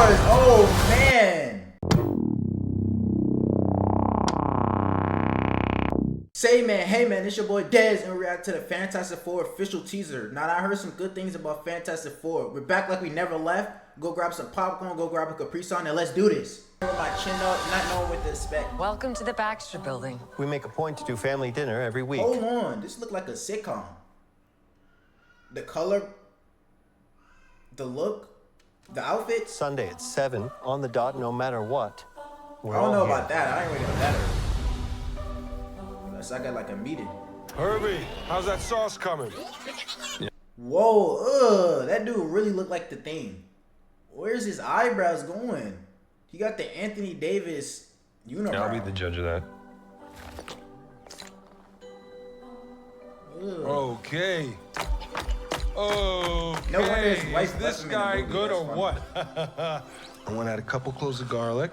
cars. Oh man. Say man, hey man, it's your boy Dez and we react to the Fantastic Four official teaser. Now I heard some good things about Fantastic Four. We're back like we never left. Go grab some popcorn, go grab a Capri Sun, and let's do this. With my chin up, not knowing what to expect. Welcome to the Baxter Building. We make a point to do family dinner every week. Hold on, this look like a sitcom. The color, the look, the outfit. Sunday at 7 on the dot, no matter what. I don't know about that. I ain't really know that. Unless I got like a meeting. Herbie, how's that sauce coming? Whoa, that dude really looked like the Thing. Where's his eyebrows going? He got the Anthony Davis unibrow. Yeah, I'll be the judge of that. Ugh. Okay. Okay. No wonder his wife Is left this him in the guy movie. good That's or funny. what? I want to add a couple cloves of garlic.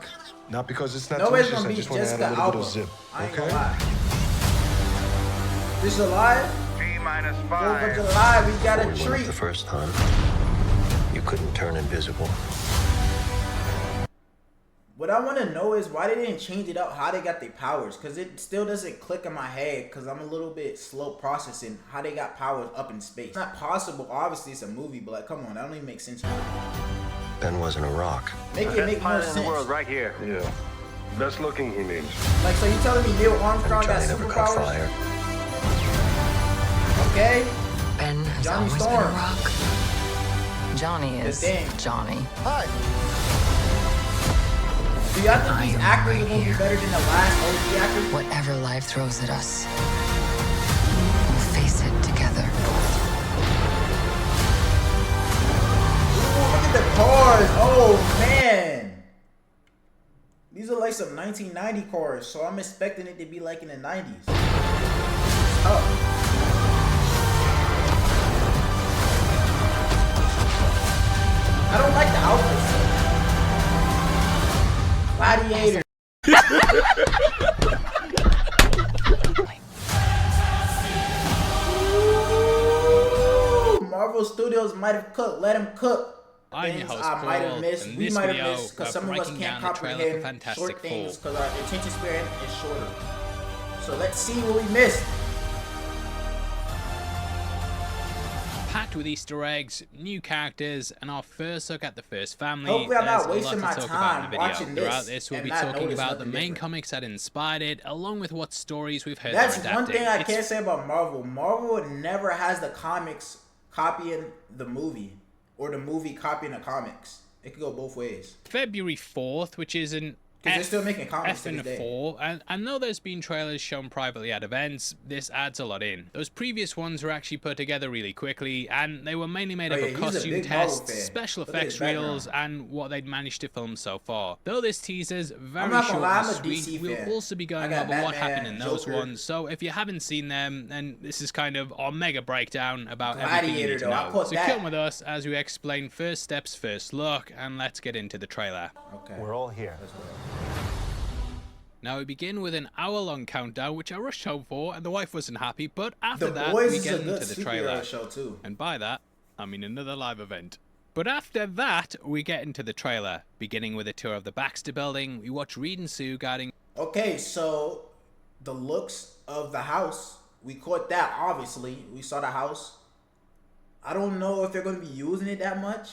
Not because it's not Nobody's delicious, gonna I beat just want to add Jessica a little Alba. bit of zip. I ain't Okay? gonna lie. This is alive? T-5. It's alive. We got a Before we went treat. up the first time, you couldn't turn invisible. What I want to know is why they didn't change it up, how they got their powers. Because it still doesn't click in my head because I'm a little bit slow processing how they got powers up in space. It's not possible. Obviously, it's a movie, but like, come on. That don't even make sense. Ben wasn't a rock. Make it make more sense. right here. Yeah. Best looking, he means. Like, so you telling me Neil Armstrong got Johnny never caught superpowers? fire. Okay. Ben has Johnny always Storm. been a rock. Johnny is Thing. Johnny. Hi. Do y'all think I these am actors right are going to be here. better than the last OG actors? Whatever life throws at us, we'll face it together. Ooh, look at the cars. Oh, man. These are like some 1990 cars, so I'm expecting it to be like in the 90s. Oh. I don't like the outfits. Gladiator. Ooh, Marvel Studios might have cooked. Let them cook. I'm your Things host, I might have Paul, missed. and We this might have video, missed because we're some of us breaking can't down the trailer for comprehend Fantastic short things Four. because our attention span is shorter. So let's see what we missed. Packed with Easter eggs, new characters, and our first look at the first family. Hopefully I'm not There's wasting a my lot to talk time about in the watching video. this Throughout this, we'll and be not talking notice about the nothing main different. comics that inspired it, along with what stories we've heard That's they're one adapting. thing I It's can't say about Marvel. Marvel never has the comics copying the movie or the movie copying the comics. It could go both ways. February 4th, which is an Because they're still making comics F to and this a day. 4, and though there's been trailers shown privately at events, this adds a lot in. Those previous ones were actually put together really quickly, and they were mainly made Oh, up yeah, of he's a costume big Marvel tests, fan. special Look at effects his background. reels, and what they'd managed to film so far. Though this teaser's very not short gonna lie, and I'm a sweet, DC we'll fan. also be I going got over what Batman, happened in those Joker. ones, so if you haven't seen them, then this is kind of our mega breakdown about everything you Gladiator, need to though, I know. caught So that. come with us as we explain first steps, first look, and let's get into the trailer. Okay. We're all here. Let's go. Now we begin with an hour-long countdown, which I rushed home for, and the wife wasn't happy, but after The that, Boys we is get a good into the trailer. superhero show too. And by that, I mean another live event. But after that, we get into the trailer. Beginning with a tour of the Baxter Building, we watch Reed and Sue guarding Okay, so the looks of the house, we caught that, obviously. We saw the house. I don't know if they're going to be using it that much.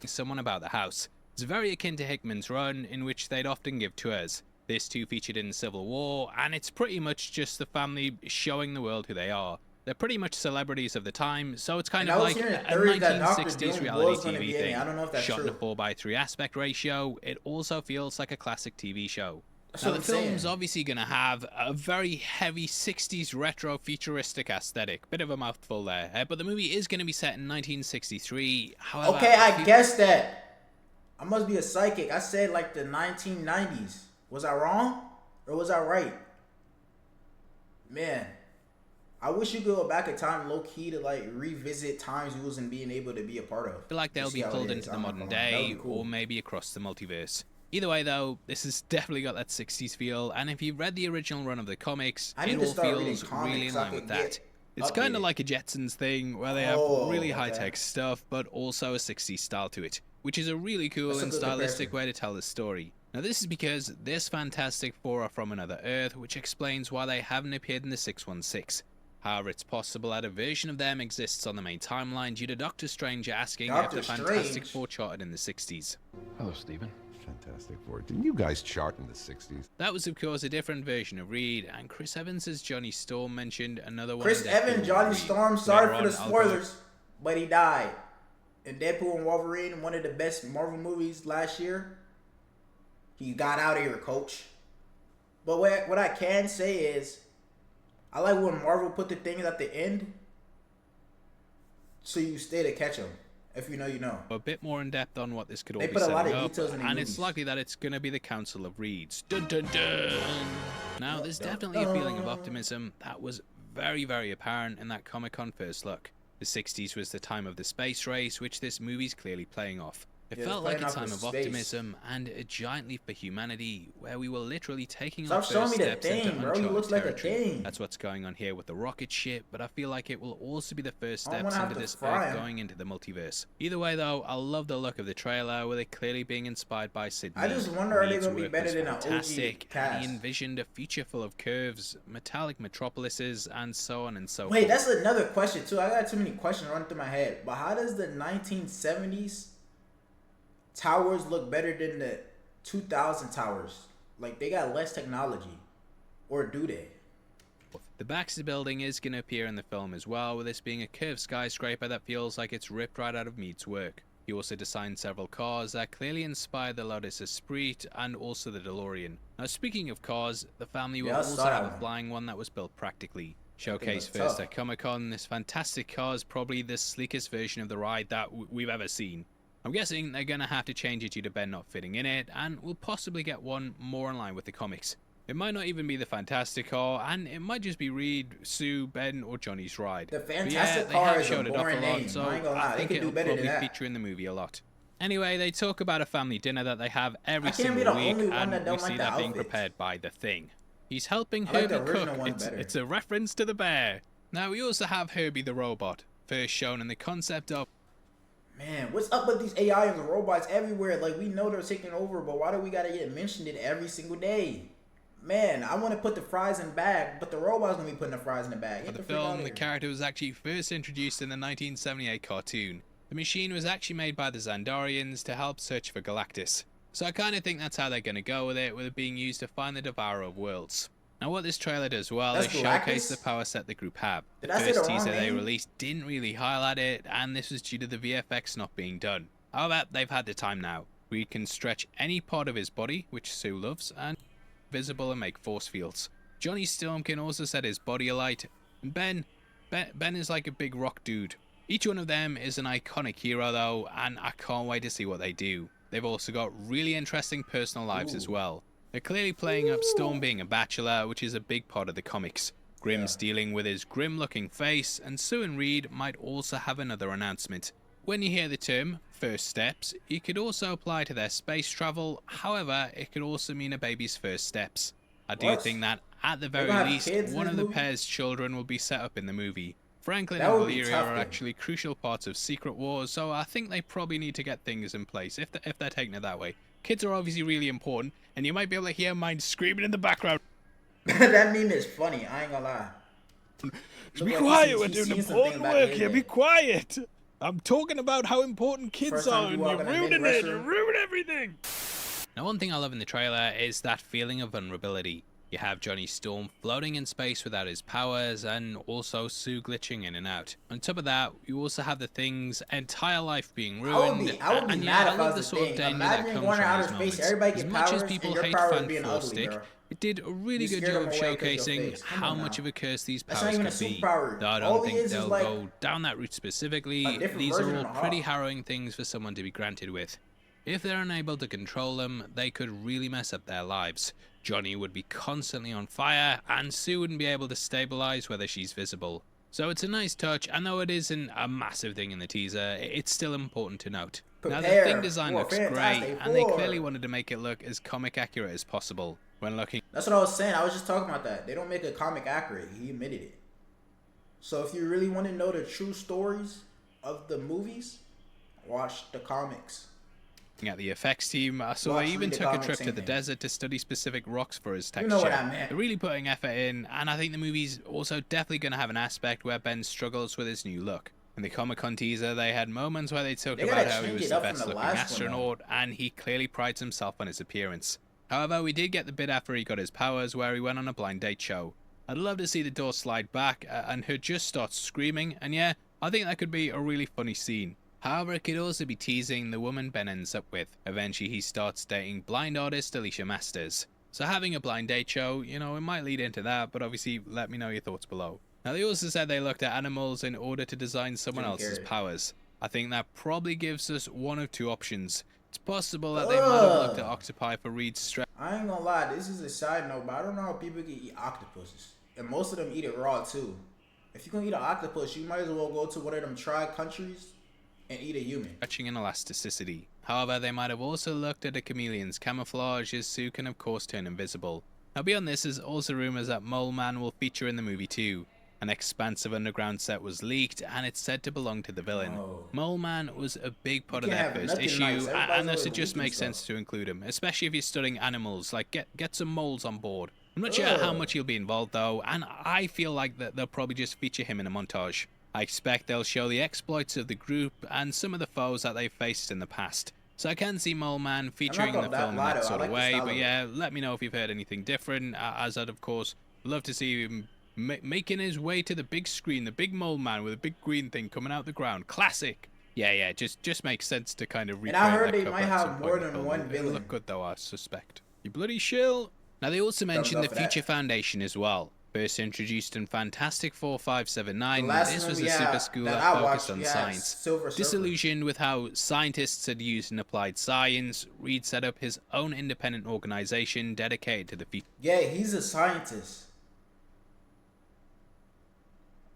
someone about the house. It's very akin to Hickman's run, in which they'd often give tours. This too featured in Civil War, and it's pretty much just the family showing the world who they are. They're pretty much celebrities of the time, so it's kind And of I was like hearing a theories that Dr. 1960s Doom was reality gonna TV be in it. thing. I don't know if that's Shot in a true. 4:3 aspect ratio, it also feels like a classic TV show. That's Now what the I'm film's saying. obviously going to have a very heavy 60s retro futuristic aesthetic. Bit of a mouthful there, but the movie is going to be set in 1963. However, Okay, I feel- guessed that. I must be a psychic. I said like the 1990s. Was I wrong? Or was I right? Man, I wish you could go back in time low key to like revisit times we wasn't being able to be a part of. feel like they'll To see be how it pulled is. into the I'm not modern gonna lie. That would day, be cool. or maybe across the multiverse. Either way though, this has definitely got that 60s feel, and if you've read the original run of the comics, I need it to all start reading feels really comics in so I line with could that. get It's kind updated. of like a Jetsons thing, where they have Oh, really okay. high-tech stuff, but also a 60s style to it. which is a really cool That's a and good stylistic comparison. way to tell the story. Now this is because this Fantastic Four are from another Earth, which explains why they haven't appeared in the 616. However, it's possible that a version of them exists on the main timeline due to Doctor Strange asking if Doctor the Fantastic Strange? Four charted in the 60s. Hello, Stephen. Fantastic Four. Didn't you guys chart in the 60s? That was of course a different version of Reed, and Chris Evans as Johnny Storm mentioned another one. Chris in Deadpool Evans, Johnny Reed. Storm, sorry Later for the on, I'll go- spoilers, but he died. In Deadpool and Wolverine, one of the best Marvel movies last year, he got out of here, coach. But what I can say is, I like when Marvel put the things at the end, so you stay to catch them. If you know, you know. A bit more in depth on what this could all They be put a lot setting of up, details in the and movies. it's likely that it's going to be the Council of Reeds. Dun dun dun! Now, there's definitely a feeling of optimism that was very, very apparent in that Comic-Con first look. The 60s was the time of the space race, which this movie's clearly playing off. It Yeah, felt it's like a playing off time of of space. optimism and a giant leap for humanity, where we were literally taking Stop our showing first me the steps into thing, bro. He uncharted looks like a territory. thing. That's what's going on here with the rocket ship, but I feel like it will also be the first I don't steps wanna have into to this fry Earth him. going into the multiverse. Either way, though, I love the look of the trailer, with it clearly being inspired by Sydney. I just wonder, are they Reed's gonna be work better was than an OG fantastic, and cast? he envisioned a future full of curves, metallic metropolises, and so on and so Wait, forth. that's another question too. I got too many questions running through my head. But how does the 1970s towers look better than the 2000 towers? Like, they got less technology, or do they? The Baxter Building is going to appear in the film as well, with this being a curved skyscraper that feels like it's ripped right out of Mead's work. He also designed several cars that clearly inspired the Lotus Esprit and also the DeLorean. Now, speaking of cars, the family will Yeah, I also saw that have a one. flying one that was built practically. think Showcased that's first tough. at Comic-Con, this fantastic car is probably the sleekest version of the ride that we've ever seen. I'm guessing they're going to have to change it due to Ben not fitting in it, and we'll possibly get one more in line with the comics. It might not even be the Fantastic Car, and it might just be Reed, Sue, Ben, or Johnny's ride. The But Fantastic they Car have is a showed it off boring a lot, name. so I ain't gonna lie. They think could do it'll better than probably that. feature in the movie a lot. Anyway, they talk about a family dinner that they have every I can't single be the week, only one and that we don't see like the that being outfits. prepared by The Thing. He's helping I like the Herbie original cook. one It's, better. it's a reference to the bear. Now, we also have Herbie the robot, first shown in the concept of Man, what's up with these AI and the robots everywhere? Like, we know they're taking over, but why do we gotta get mentioned it every single day? Man, I want to put the fries in the bag, but the robot's gonna be putting the fries in the bag. For Get the freak outta film, the here. character was actually first introduced in the 1978 cartoon. The machine was actually made by the Xandarians to help search for Galactus. So I kind of think that's how they're going to go with it being used to find the Devourer of Worlds. Now what this trailer does well That's is showcase Galactus? the power set the group have. The Did I say first the wrong teaser they name? released didn't really highlight it, and this was due to the VFX not being done. However, they've had the time now. We can stretch any part of his body, which Sue loves, and visible and make force fields. Johnny Storm can also set his body alight, and Ben is like a big rock dude. Each one of them is an iconic hero though, and I can't wait to see what they do. They've also got really interesting personal lives as well. They're clearly playing up Storm being a bachelor, which is a big part of the comics. Grimm's dealing with his grim-looking face, and Sue and Reed might also have another announcement. When you hear the term first steps, it could also apply to their space travel. However, it could also mean a baby's first steps. I do What? think that at the gonna very have least, kids in one this of the movie? pair's children will be set up in the movie. Franklin That and would be Valeria tough, are though. actually crucial parts of Secret Wars, so I think they probably need to get things in place if they're taking it that way. Kids are obviously really important, and you might be able to hear mine screaming in the background. That meme is funny. I ain't gonna lie. Be Look like quiet, he's we're doing seen something important back work in here, the be day. quiet! I'm talking about how important kids First time are, you and walk you're in a ruining big it, you restroom. ruin everything! Now one thing I love in the trailer is that feeling of vulnerability. You have Johnny Storm floating in space without his powers, and also Sue glitching in and out. On top of that, you also have the Thing's entire life being ruined. I would be and mad yeah, if I I love the was the sort of Thing. danger that Imagine comes going to from outer these space, moments. everybody As get much as powers, people and your hate power is Fan being Force ugly, Stick, bro. it did a really You good scared job them of away 'cause your showcasing face. Come how on much now. of a curse these That's powers not even could a be. superpower. Though I All don't he think is they'll like go down that route specifically. a different These are version all of a pretty hawk. harrowing things for someone to be granted with. If they're unable to control them, they could really mess up their lives. Johnny would be constantly on fire, and Sue wouldn't be able to stabilize whether she's visible. So it's a nice touch, and though it isn't a massive thing in the teaser, it's still important to note. Now the Prepare Thing design for looks great, Fantastic and they Four. clearly wanted to make it look as comic accurate as possible. When looking That's what I was saying. I was just talking about that. They don't make a comic accurate. He admitted it. So if you really want to know the true stories of the movies, watch the comics. At the effects team, I saw Watch, they even read the took a comics, trip to same the thing. desert to study specific rocks for his You texture. know what I meant. They're really putting effort in, and I think the movie's also definitely going to have an aspect where Ben struggles with his new look. In the Comic-Con teaser, they had moments where they talked They about gotta how he change was it the up from best the looking last one, though. astronaut, and he clearly prides himself on his appearance. However, we did get the bit after he got his powers where he went on a blind date show. I'd love to see the door slide back and her just starts screaming, and yeah, I think that could be a really funny scene. However, it could also be teasing the woman Ben ends up with. Eventually, he starts dating blind artist Alicia Masters. So having a blind date show, you know, it might lead into that, but obviously let me know your thoughts below. Now, they also said they looked at animals in order to design someone else's powers. I think that probably gives us one of two options. It's possible that they might have looked at octopi for Reed's strength. I ain't gonna lie, this is a side note, but I don't know how people can eat octopuses. And most of them eat it raw too. If you're gonna eat an octopus, you might as well go to one of them tribe countries and eat a human. Stretching and elasticity. However, they might have also looked at a chameleon's camouflage, as Sue can of course turn invisible. Now beyond this, there's also rumours that Mole Man will feature in the movie too. An expansive underground set was leaked, and it's said to belong to the villain. Oh. Mole Man was a big part of can't their have first nothing issue, nice. Everybody's and thus always it just leaking makes stuff. sense to include him, especially if you're studying animals. Like, get some moles on board. I'm not sure how much he'll be involved though, and I feel like that they'll probably just feature him in a montage. I expect they'll show the exploits of the group and some of the foes that they've faced in the past. So I can see Mole Man featuring in the film in that sort of way, but yeah, let me know if you've heard anything different, as I'd of course love to see him making his way to the big screen, the big Mole Man with a big green thing coming out the ground. Classic! Yeah, just makes sense to kind of recreate And I heard that they cover might at some have point more in the than film. one It'll villain. look good though, I suspect. You bloody shill! Now they also mentioned the up for that. Future Foundation as well. First introduced in Fantastic Four 579, The last this one was we a had super school that that I focused watched, on we had science. Silver Surfer. Disillusioned with how scientists had used and applied science, Reed set up his own independent organization dedicated to the future. Yeah, he's a scientist.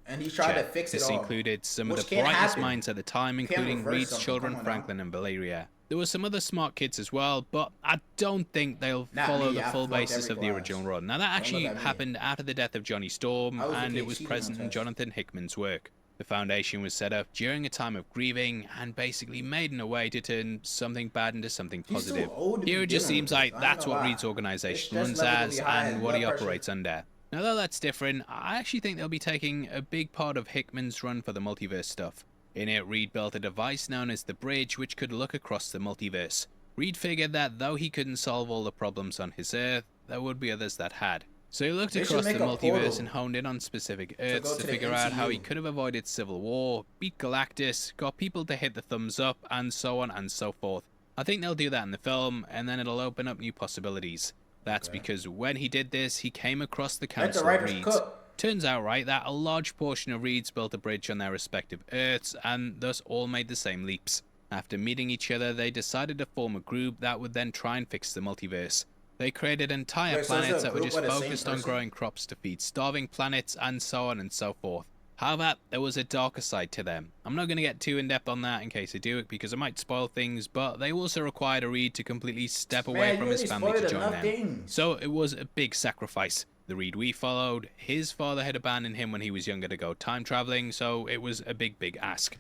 And he tried to fix it This all. included some of Which the can't brightest happen. minds at the time, Can't including reverse Reed's something, children, come on Franklin and Valeria. There were some other smart kids as well, but I don't think they'll Not follow me, the I full flunked basis every of the class. original run. Now that Don't actually look at me. happened after the death of Johnny Storm, I was the and kid it was cheating on present in tests. Jonathan Hickman's work. The foundation was set up during a time of grieving and basically made in a way to turn something bad into something He's too positive. old to be Here it just dealing seems with like this. I ain't that's gonna what lie. Reed's His organization stress runs level will as be high, and his what he blood pressure. operates under. Now, though that's different, I actually think they'll be taking a big part of Hickman's run for the multiverse stuff. In it, Reed built a device known as the Bridge, which could look across the multiverse. Reed figured that though he couldn't solve all the problems on his Earth, there would be others that had. So he looked They should across the make a multiverse portal and honed in on specific go Earths to to the figure out how he MCU. could have avoided civil war, beat Galactus, got people to hit the thumbs up, and so on and so forth. I think they'll do that in the film, and then it'll open up new possibilities. That's because when he did this, he came across the Let the Council of writers Reeds. cook. Turns out, right, that a large portion of Reeds built a bridge on their respective Earths, and thus all made the same leaps. After meeting each other, they decided to form a group that would then try and fix the multiverse. They created entire Wait, so is it planets a that were group just of the same focused on person? growing crops to feed starving planets, and so on and so forth. However, there was a darker side to them. I'm not going to get too in-depth on that in case I do it, because I might spoil things, but they also required a Reed to completely step away Man, from you his already family to spoiled join enough them. things. So it was a big sacrifice. The Reed we followed, his father had abandoned him when he was younger to go time traveling, so it was a big ask.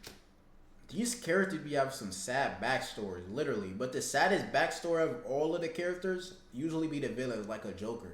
These characters be have some sad backstories, literally. But the saddest backstory of all of the characters usually be the villain, like a Joker.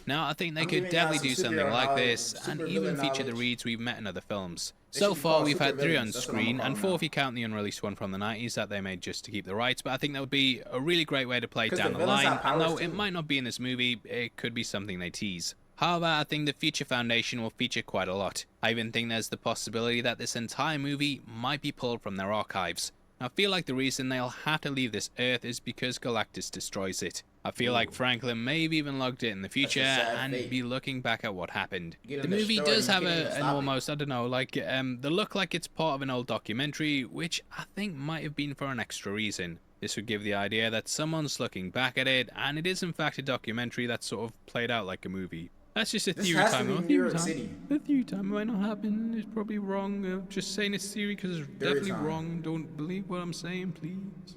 Now, I think they I'm could giving y'all definitely do some something superhero like knowledge, this and even supervillain feature the knowledge. Reeds we've met in other films. They So should be far, called we've had 3 supervillains. on That's what I'm screen, gonna and call 4 them if you count the unreleased one from the 90s that they made just to keep the rights, but I think that would be a really great way to play it 'Cause down the the villains line, have and though powers it too. might not be in this movie, it could be something they tease. However, I think the Future Foundation will feature quite a lot. I even think there's the possibility that this entire movie might be pulled from their archives. I feel like the reason they'll have to leave this Earth is because Galactus destroys it. I feel like Franklin may have even logged it in the future sad and fate. be looking back at what happened. Get The him movie destroyed does and have you can't even an stop it. almost, I don't know, like the look like it's part of an old documentary, which I think might have been for an extra reason. This would give the idea that someone's looking back at it, and it is in fact a documentary that's sort of played out like a movie. That's just a This theory has to time. be though. New Theory York time. City. A theory time. It might not happen. It's probably wrong. Just saying it's theory because it's definitely time. wrong. Don't believe what I'm saying, please.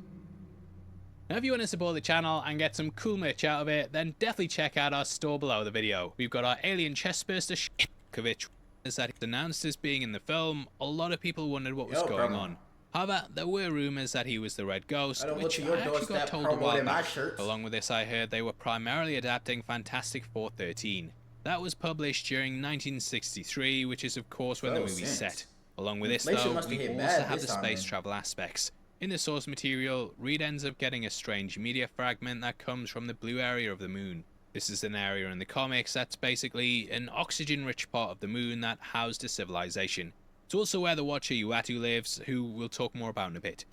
Now, if you want to support the channel and get some cool merch out of it, then definitely check out our store below the video. We've got our alien chestburster Shkovich. As that he's announced as being in the film, a lot of people wondered what was Yo, going bro. on. However, there were rumors that he was the Red Ghost, I don't go which to your I actually got doorstep told a while promoting my back. shirts. Along with this, I heard they were primarily adapting Fantastic Four 13. That was published during 1963, which is of course when the movie's set. Along with this Inflation though, must have we hit also bad have this the time, space man. travel aspects. In the source material, Reed ends up getting a strange media fragment that comes from the blue area of the moon. This is an area in the comics that's basically an oxygen-rich part of the moon that housed a civilization. It's also where the Watcher Uatu lives, who we'll talk more about in a bit.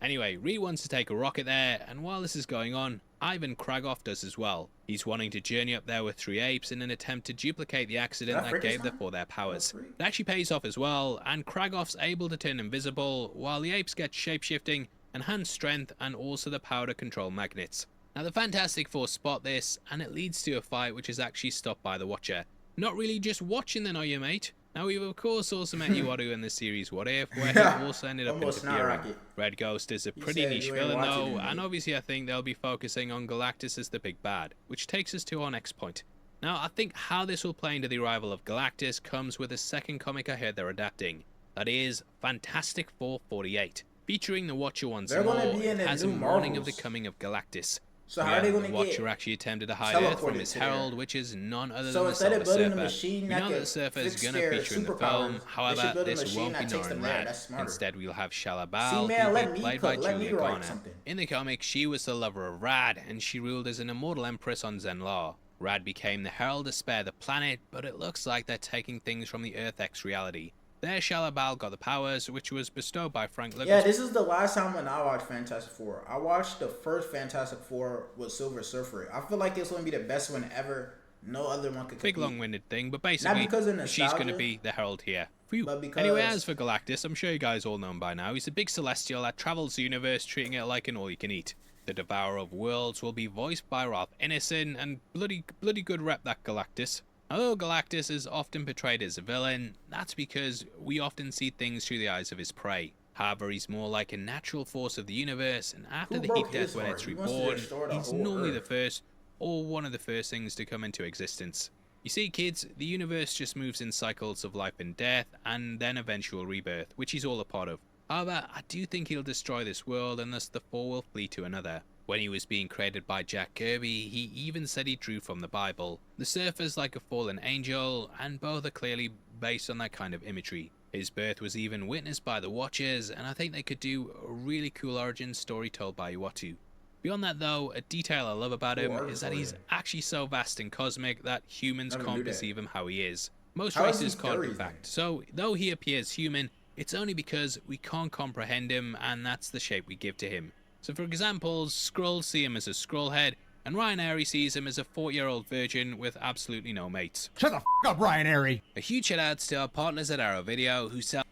Anyway, Reed wants to take a rocket there, and while this is going on, Ivan Kragoff does as well. He's wanting to journey up there with 3 apes in an attempt to duplicate the accident that gave the 4 their powers. It actually pays off as well, and Kragoff's able to turn invisible, while the apes get shapeshifting, enhanced strength, and also the power to control magnets. Now the Fantastic Four spot this, and it leads to a fight which is actually stopped by the Watcher. Not really just watching then, are you, mate? Now we've of course also met Uatu in the series What If, where he also ended up interfering. Red Ghost is a pretty niche villain though, and obviously I think they'll be focusing on Galactus as the big bad, which takes us to our next point. Now I think how this will play into the arrival of Galactus comes with a second comic I heard they're adapting. That is Fantastic Four 48, featuring the Watcher once more as a warning of the coming of Galactus. So how are they going to the Watcher actually attempted to hide Earth from his herald, which is none other than the Silver Surfer. We know that the Surfer is going to feature in the film, however, this won't be Norrin Radd. Instead, we'll have Shalla-Bal, who will be played by Julia Garner. In the comics, she was the lover of Radd, and she ruled as an immortal empress on Zenlar. Radd became the herald to spare the planet, but it looks like they're taking things from the Earth X reality. There, Shalla-Bal got the powers, which was bestowed by Frank Lucas. Yeah, this is the last time when I watched Fantastic Four. I watched the first Fantastic Four with Silver Surfer. I feel like this one would be the best one ever. No other one could compete. Big long-winded thing, but basically, she's going to be the herald here. Anyway, as for Galactus, I'm sure you guys all know him by now. He's a big celestial that travels the universe, treating it like an all-you-can-eat. The Devourer of Worlds will be voiced by Ralph Ineson, and bloody good rep that Galactus. Although Galactus is often portrayed as a villain, that's because we often see things through the eyes of his prey. However, he's more like a natural force of the universe, and after the heat death when it's reborn, he's normally the first, or one of the first things to come into existence. You see, kids, the universe just moves in cycles of life and death, and then eventual rebirth, which he's all a part of. However, I do think he'll destroy this world, and thus the Four will flee to another. When he was being created by Jack Kirby, he even said he drew from the Bible. The Surfer's like a fallen angel, and both are clearly based on that kind of imagery. His birth was even witnessed by the Watchers, and I think they could do a really cool origin story told by Uatu. Beyond that though, a detail I love about him is that he's actually so vast and cosmic that humans can't perceive him how he is. Most races can't in fact, so though he appears human, it's only because we can't comprehend him, and that's the shape we give to him. So for example, Skrulls see him as a Skrull head, and Ryan Airy sees him as a 40-year-old virgin with absolutely no mates. Shut the f*** up, Ryan Airy! A huge shout out to our partners at Arrow Video, who sell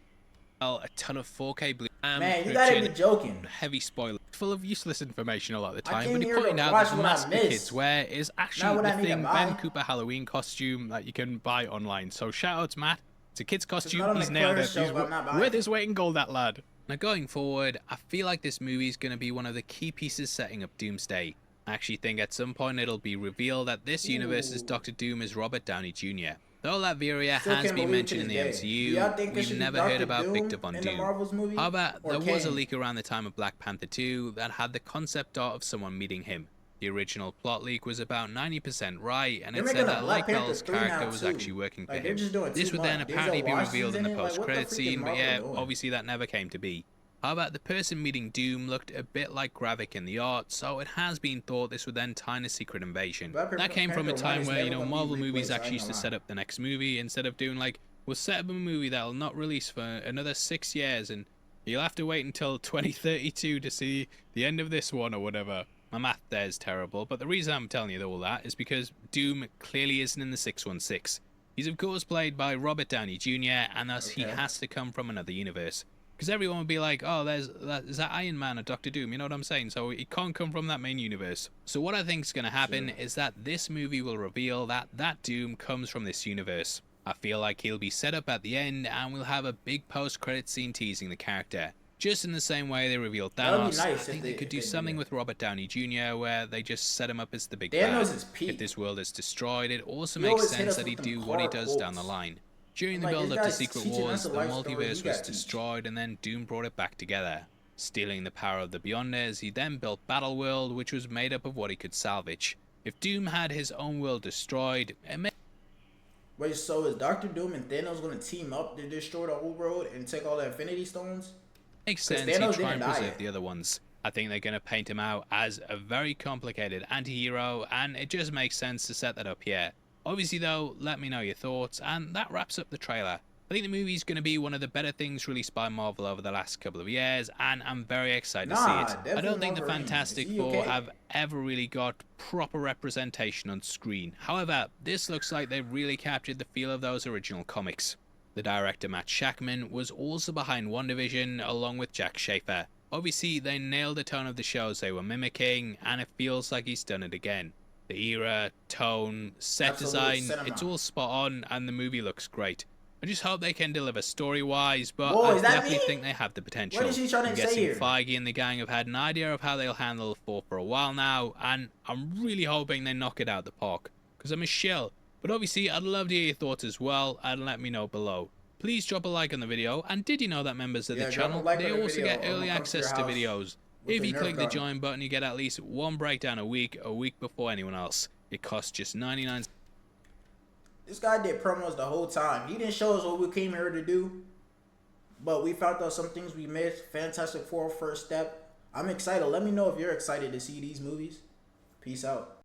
a ton of 4K blue. Man, you gotta be joking. Heavy spoiler, full of useless information a lot of the time, came but he here to pointed out watch that the what I mask the missed. kids wear is actually the thing Ben Cooper Halloween costume that you can buy online. So shout out to Matt. It's a kid's costume, he's nailed it. He's worth his weight in gold, that lad. Now going forward, I feel like this movie is going to be one of the key pieces setting up Doomsday. I actually think at some point it'll be revealed that this universe's Doctor Doom is Robert Downey Jr. Though Latveria has been mentioned in the MCU, we've never heard about Victor Von Doom. However, there was a leak around the time of Black Panther 2 that had the concept art of someone meeting him. The original plot leak was about 90% right, and it said that Lake Bell's character was actually working for him. This would then apparently be revealed in the post-credit scene, but yeah, obviously that never came to be. However, the person meeting Doom looked a bit like Gravik in the art, so it has been thought this would then tie in a secret invasion. That came from a time where, Marvel movies actually used to set up the next movie, instead of doing like, we'll set up a movie that'll not release for another 6 years, and you'll have to wait until 2032 to see the end of this one or whatever. My math there is terrible, but the reason I'm telling you all that is because Doom clearly isn't in the 616. He's of course played by Robert Downey Jr., and thus he has to come from another universe. Because everyone would be like, oh, is that Iron Man or Doctor Doom, you know what I'm saying? So he can't come from that main universe. So what I think is going to happen is that this movie will reveal that Doom comes from this universe. I feel like he'll be set up at the end, and we'll have a big post-credit scene teasing the character. Just in the same way they revealed That would be Thanos, nice I if think they- they could if do they did something that. with Robert Downey Jr. where they just set him up as the big Thanos bad. is peak. If this world is destroyed, it also He makes always hit sense us that with he'd them do what he hard does down the quotes. line. During I'm the like, build this up to guy's Secret teaching Wars, us the a life story, he multiverse was gotta teach. destroyed and then Doom brought it back together. Stealing the power of the Beyonders, he then built Battleworld, which was made up of what he could salvage. If Doom had his own world destroyed, it Wait, so is Doctor Doom and Thanos gonna team up to destroy the whole world and take all the Infinity Stones? makes 'Cause sense he'd Thanos try and didn't die. preserve the other ones. I think they're going to paint him out as a very complicated anti-hero, and it just makes sense to set that up here. Obviously though, let me know your thoughts, and that wraps up the trailer. I think the movie's going to be one of the better things released by Marvel over the last couple of years, and I'm very excited to see it. I definitely don't think the Wolverine. Fantastic Is he Four okay? have ever really got proper representation on screen. However, this looks like they've really captured the feel of those original comics. The director Matt Shakman was also behind WandaVision along with Jack Schaefer. Obviously, they nailed the tone of the shows they were mimicking, and it feels like he's done it again. The era, tone, set Absolute design, cinema. it's all spot on, and the movie looks great. I just hope they can deliver story-wise, but Whoa, I is that definitely me? think they have the potential. What is he trying to I'm say guessing here? Feige and the gang have had an idea of how they'll handle the Four for a while now, and I'm really hoping they knock it out the park, because I'm a shill. But obviously, I'd love to hear your thoughts as well, and let me know below. Please drop a like on the video, and did you know that members of Yeah, the drop a channel, like they on the also video, get or early I'll come to your access to house videos. with If the you Nerf click the gun. join button, you get at least one breakdown a week before anyone else. It costs just 99 This guy did promos the whole time. He didn't show us what we came here to do, but we found out some things we missed. Fantastic Four first step. I'm excited. Let me know if you're excited to see these movies. Peace out.